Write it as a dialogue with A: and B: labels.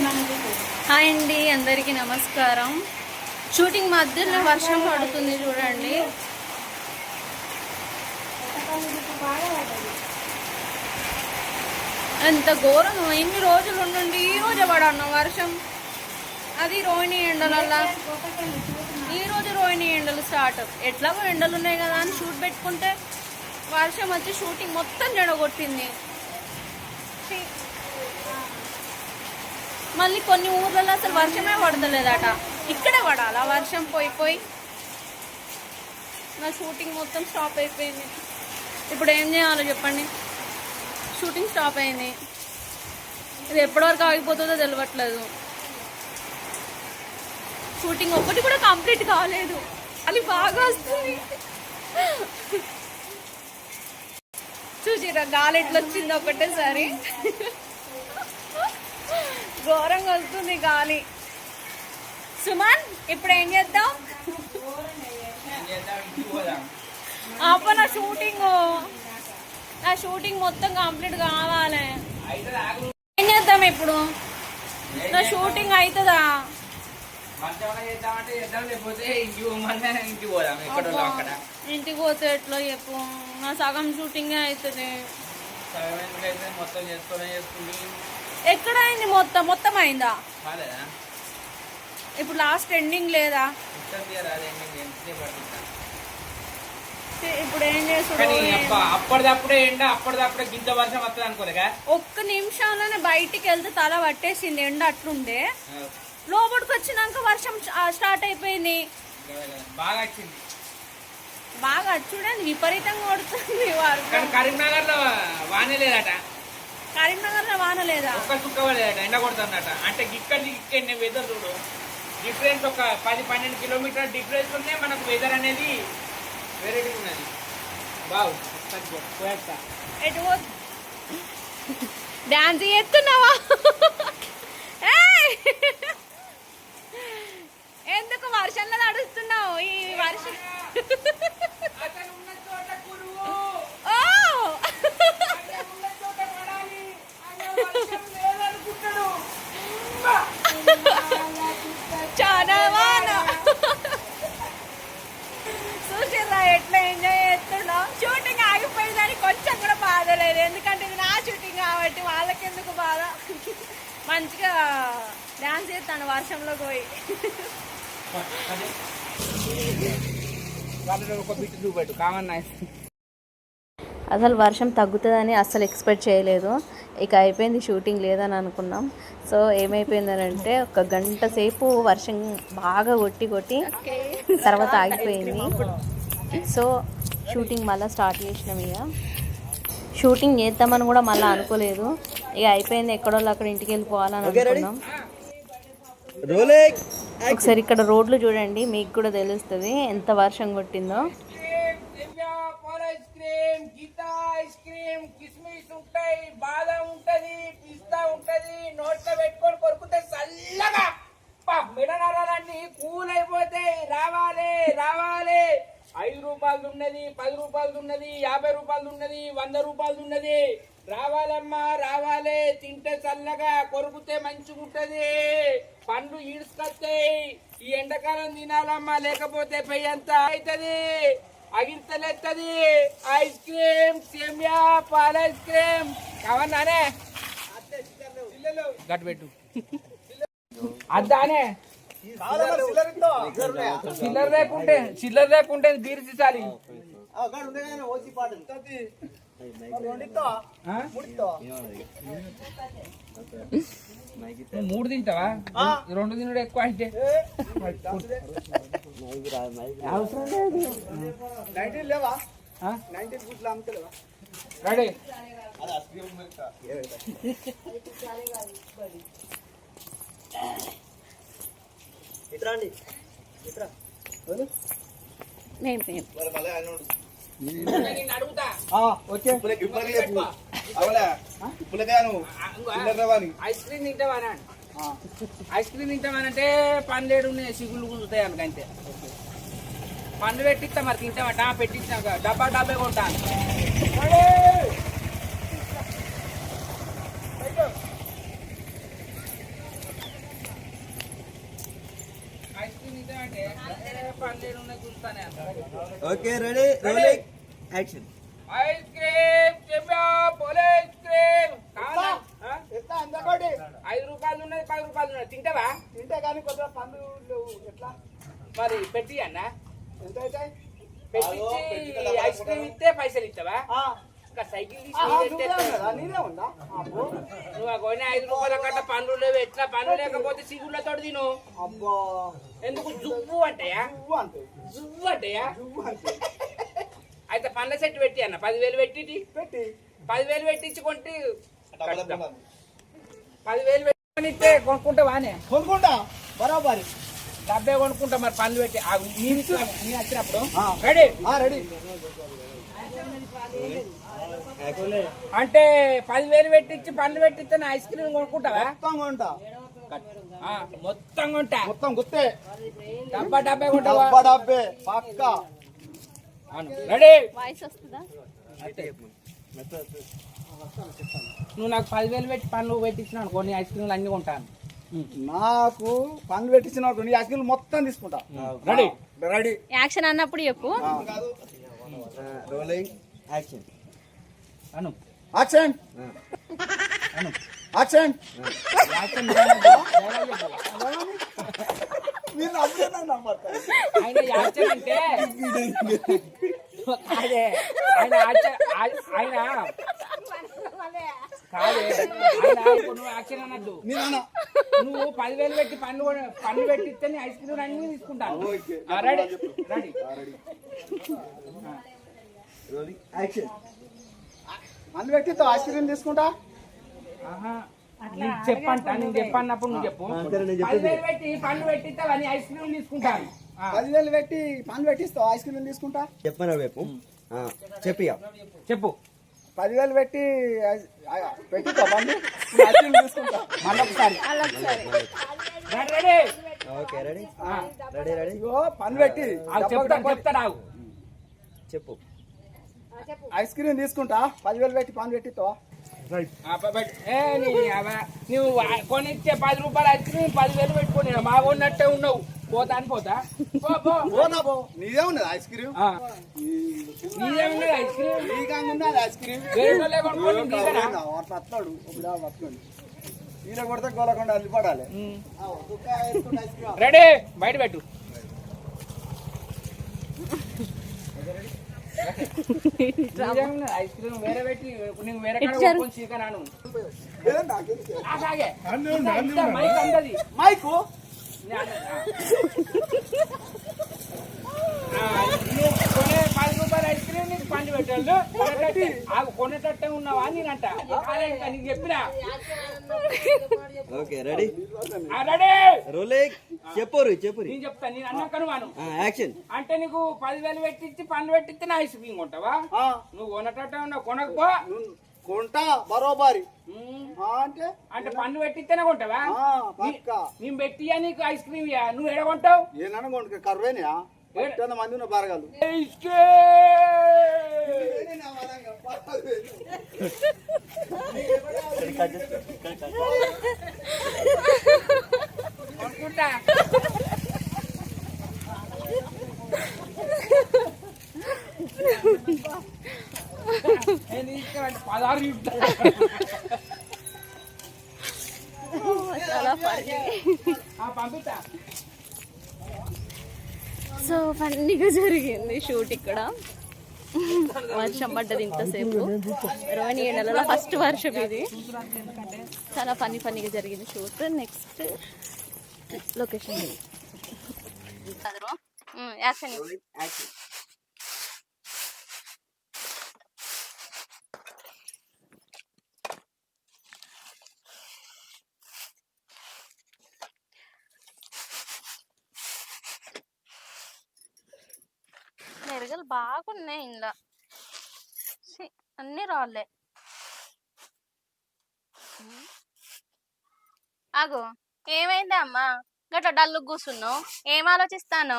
A: Hi అండి, అందరికీ నమస్కారం. షూటింగ్ మధ్యలో వర్షం పడుతుంది చూడండి. ఎంత ఘోరం. ఎన్ని రోజులు ఉండండి, ఈ రోజే పడన్న వర్షం. అది రోహిణి ఎండలల్లా. ఈ రోజు రోహిణి ఎండలు స్టార్ట్. ఎట్లాగో ఎండలు ఉన్నాయి కదా అని షూట్ పెట్టుకుంటే వర్షం వచ్చి షూటింగ్ మొత్తం జడగొట్టింది. మళ్ళీ కొన్ని ఊర్లలో అసలు వర్షమే పడతలేదట. ఇక్కడే పడాలి ఆ వర్షం. పోయి నా షూటింగ్ మొత్తం స్టాప్ అయిపోయింది. ఇప్పుడు ఏం చేయాలో చెప్పండి. షూటింగ్ స్టాప్ అయింది. ఇది ఎప్పటివరకు ఆగిపోతుందో తెలియట్లేదు. షూటింగ్ ఒక్కటి కూడా కంప్లీట్ కాలేదు. అది బాగా వస్తుంది. చూసిరా గాలి ఎట్లా వచ్చింది ఒకటేసారి. ఘోరంగా వస్తుంది గాలి. సుమన్, ఇప్పుడు ఏం చేద్దాం? నా షూటింగ్ మొత్తం కంప్లీట్ కావాలి. ఏం చేద్దాం ఇప్పుడు? నా షూటింగ్ అవుతుందా? ఇంటికి పోతే ఎట్లా చెప్పు? నా సగం షూటింగే అవుతుంది. ఎక్కడ అయింది? మొత్తం అయిందా? ఇప్పుడు లాస్ట్ ఎండింగ్ లేదా? ఇప్పుడు ఏం చేస్తాడు?
B: అప్పటిదప్పుడే ఎండ, అప్పటిదప్పుడే గింజ వర్షం వస్తుంది అనుకోలేగా.
A: ఒక్క నిమిషంలోనే బయటికి వెళ్తే తల పట్టేసింది ఎండ. అట్లుండే లోపలికి వచ్చినాక వర్షం స్టార్ట్ అయిపోయింది. బాగా చూడండి, విపరీతంగా కొడుతుంది.
B: కరీంనగర్ లో వాన లేదట.
A: కరీంనగర్ లో వాన లేదా?
B: ఒక్క చుక్క లేదట, ఎండ కొడుతుందట. అంటే ఇక్కడ వెదర్ చూడు డిఫరెన్స్. ఒక 10-12 కిలోమీటర్ డిఫరెన్స్ ఉన్నాయి. మనకు వెదర్ అనేది వెరైటీ ఉన్నది.
A: ఎటు డాన్స్ చేస్తున్నావా? ఎందుకు వర్షంలో నడుస్తున్నావు? ఈ వర్షం చాలా వాన. చూసిరా ఎట్లా ఎంజాయ్ చేస్తున్నా. షూటింగ్ ఆగిపోయిందని కొంచెం కూడా బాధ లేదు. ఎందుకంటే ఇది నా షూటింగ్ కాబట్టి వాళ్ళకెందుకు బాధ. మంచిగా డాన్స్ చేస్తాను వర్షంలో పోయి. అసలు వర్షం తగ్గుతుందని అస్సలు ఎక్స్పెక్ట్ చేయలేదు. ఇక అయిపోయింది, షూటింగ్ లేదని అనుకున్నాం. సో ఏమైపోయిందనంటే ఒక గంట సేపు వర్షం బాగా కొట్టి తర్వాత ఆగిపోయింది. సో షూటింగ్ మళ్ళీ స్టార్ట్ చేసినాం. ఇక షూటింగ్ చేద్దామని కూడా మళ్ళీ అనుకోలేదు. ఇక అయిపోయింది, ఎక్కడో అక్కడ ఇంటికి వెళ్ళిపోవాలని అనుకున్నాం. ఒకసారి ఇక్కడ రోడ్లు చూడండి, మీకు కూడా తెలుస్తుంది ఎంత వర్షం కొట్టిందో.
B: గీతా ఐస్ క్రీమ్, కిస్మిస్ ఉంటాయి, బాదం ఉంటది, పిస్తా ఉంటది. నోట్లో పెట్టుకొని కొరుకుతే చల్లగా మెడనరాలన్నీ కూల్ అయిపోతాయి. రావాలి 5 రూపాయలు ఉన్నది, 10 రూపాయలు ఉన్నది, 50 రూపాయలు ఉన్నది, 100 రూపాయలు ఉన్నది. రావాలమ్మా రావాలి. తింటే చల్లగా, కొరుకుతే మంచిగా ఉంటది. పండ్లు ఈడ్చుకొస్తాయి. ఈ ఎండాకాలం తినాలమ్మా, లేకపోతే పెయ్యి అంతా అవుతుంది, అగిరితలేస్తుంది. ఐస్ క్రీమ్, సేమియా, పాల ఐస్ క్రీమ్ కావన్నానే గట్టు పెట్టు. అద్దానే చిల్లర లేకుంటే బీరు తీసాలి. మూడు తింటావా? 2 తినడు ఎక్కువ అంటే అవసరం లేదు. లేవా? రెడీ. ఐస్ క్రీమ్ తింటావానా? ఐస్ క్రీమ్ తింటామనంటే పండ్లేడు సిగుళ్ళు కుదురుతాయి అనుకంతే. పండ్లు పెట్టిస్తా, మరి తింటామట. పెట్టించాక డబ్బా కొంటాను. తింటామంటే పన్నెండు ఉన్నాయి చూస్తానే
C: okay ready rolling action.
B: Ice cream చెప్పా పోలే ఐస్ క్రీమ్ కావాలా
D: ఎంత అందకోటి
B: 5 రూపాయలు ఉన్నది 10 రూపాయలు ఉన్నది తింటావా
D: తింటే కానీ కొద్దిగా పండ్లు లేవు ఎట్లా
B: మరి పెట్టి అన్న
D: ఎంత అవుతాయి
B: పెట్టించి ఐస్ క్రీమ్ ఇస్తే పైసలు ఇస్తావా ఇంకా సైకిల్ తీసి నీకు ఎత్తేస్తా.
D: నీదే ఉందా అబ్బో
B: నువ్వు ఆ కొని 5 రూపాయల కట్ట పండ్లు లేవు ఎట్లా పండ్లు లేకపోతే సిగుళ్ళతో తిను
D: అబ్బా
B: ఎందుకు జువ్వు అంటాయా
D: నువ్వు అంతే
B: జువ్వు అంటాయా
D: నువ్వు అంతే
B: అయితే పండ్ల సెట్ పెట్టి అన్న 10,000 పెట్టి
D: పెట్టి
B: 10,000 పెట్టించి కొంటే 10,000 పెట్టుకొని ఇస్తే కొనుక్కుంటావానే
D: కొనుక్కుంటా బరాబరి
B: డబ్బే కొనుక్కుంటా మరి పండ్లు పెట్టి నేను వచ్చినప్పుడు
D: ఆ.
B: రెడీ
D: రెడీ
B: అంటే 10,000 పెట్టించి పండ్లు పెట్టిస్తే నా ఐస్ క్రీమ్ కొనుక్కుంటావా
D: మొత్తం కొంటా
B: మొత్తం కొంటా
D: మొత్తం గుత్తే
B: డబ్బా కొంటావా
D: డబ్బా డబ్బే పక్కా
B: రెడీ
A: వాయిస్ వస్తుందా?
B: నువ్వు నాకు 10,000 పెట్టి పండ్లు పెట్టించిన అనుకో నీ ఐస్ క్రీమ్లు అన్ని కొంటాను
D: నాకు పండ్లు పెట్టించిన నీ అఖిల్ మొత్తం తీసుకుంటా
B: రెడీ
D: రెడీ
A: యాక్షన్ అన్నప్పుడు చెప్పు.
C: Rolling action.
B: అను
D: యాక్షన్ యాక్షన్ మీరు అప్పుడే నన్ను నమ్మరు.
B: ఆయన యాక్షన్ అంటే అదే ఆయన ఆయన కాదే ఆయన ఇప్పుడు నువ్వు యాక్షన్ అన్నట్టు
D: నేనన్నా
B: నువ్వు 10,000 పెట్టి పండ్లు పెట్టిస్తే నీ ఐస్ క్రీమ్ అన్ని తీసుకుంటాను
D: okay.
B: Ready ready
C: rolling action.
D: పండ్లు పెట్టి ఐస్ క్రీమ్ తీసుకుంటా
B: నీకు చెప్పంట నేను చెప్పన్నప్పుడు నువ్వు చెప్పు
C: సరే, నేను చెప్పేది.
B: 10,000 పెట్టి పండ్లు పెట్టిస్తే అని ఐస్ క్రీమ్ తీసుకుంటాను
D: 10,000 పెట్టి పండ్లు పెట్టిస్తావు ఐస్ క్రీమ్ తీసుకుంటా
C: చెప్పనా రేపు చెప్పిగా.
B: చెప్పు
D: 10,000 పెట్టి పెట్టిస్తావు పండ్లు ఐస్ క్రీమ్ తీసుకుంటా
B: మళ్ళీ ఒకసారి
A: అలాగే
B: ready
C: okay ready ready ready
D: ఇగో పండ్లు పెట్టి
B: చెప్తాడు ఆగు
C: చెప్పు.
D: ఐస్ క్రీమ్ తీసుకుంటా 10,000 పెట్టి పండ్లు పెట్టిస్తావా
B: నువ్వు కొనిచ్చే 10 రూపాయలు ఐస్ క్రీమ్ 10,000 పెట్టుకుని మాగొన్నట్టే ఉన్నావు పోతా అని పోతా పో, పో.
D: పోనా పో నీదే ఉన్నది ఐస్ క్రీమ్
B: ఆ. నీదేమున్నది ఐస్ క్రీమ్
D: నీగా ఉన్నది ఐస్ క్రీమ్
B: వేరే వాళ్ళే కొనుక్కొని నీకేనా?
D: అట్లాడు పట్టుకోండి ఈయన కొడితే గోలకుండా అల్లిపడాలి
B: రెడీ బయట పెట్టు నీదేమున్నది ఐస్ క్రీమ్ వేరే పెట్టి నేను వేరే కాడ
A: ఇచ్చారు.
B: కొనుక్కొని చీకనాను ఆగాగే మైక్ అందది
D: మైకు
B: నువ్వు కొనే 10 రూపాయల ఐస్ క్రీమ్ నీకు పండి పెట్టాడు కొనేటట్టే ఉన్నావా అని నేనంట ఇంకా నీకు చెప్పినా
C: ఓకే రెడీ
B: రెడీ
C: రోలింగ్ చెప్పురు చెప్పురి
B: నేను చెప్తా నేను అన్నాక నువ్వు
C: యాక్షన్.
B: అంటే నీకు 10,000 పెట్టించి పండ్లు పెట్టిస్తే నా ఐస్ క్రీమ్ కొంటావా నువ్వు కొనటట్టే ఉన్నావు కొనకపో
D: కొంటా బరోబారి అంటే
B: అంటే పండ్లు పెట్టిస్తేనే కొంటావా
D: పక్కా
B: నేను పెట్టియా నీకు ఐస్ క్రీమ్ ఇయ్యా నువ్వు ఎడ కొంటావు
D: ఏమన్నా కొంట కరువేనా మంది ఉన్న బరగాలు
B: ఐస్ క్రీమ్ కొనుక్కుంటా నేను తీసుకురండి 16 ఇస్తా.
A: చాలా ఫన్నీ.
B: పంపిస్తా
A: సో ఫన్నీగా జరిగింది షూట్ ఇక్కడ. వర్షం పడ్డది ఇంతసేపు. రోహిణి ఈ నెలలో ఫస్ట్ వర్షం ఇది. చాలా ఫన్నీగా జరిగింది shoot. Next location action.
C: Action.
A: మెరుగలు బాగున్నాయి ఇంట్లో. అన్ని రాళ్ళే. ఆగు, ఏమైంది అమ్మా గట్లా డల్లు కూర్చున్నావు? ఏం ఆలోచిస్తాను?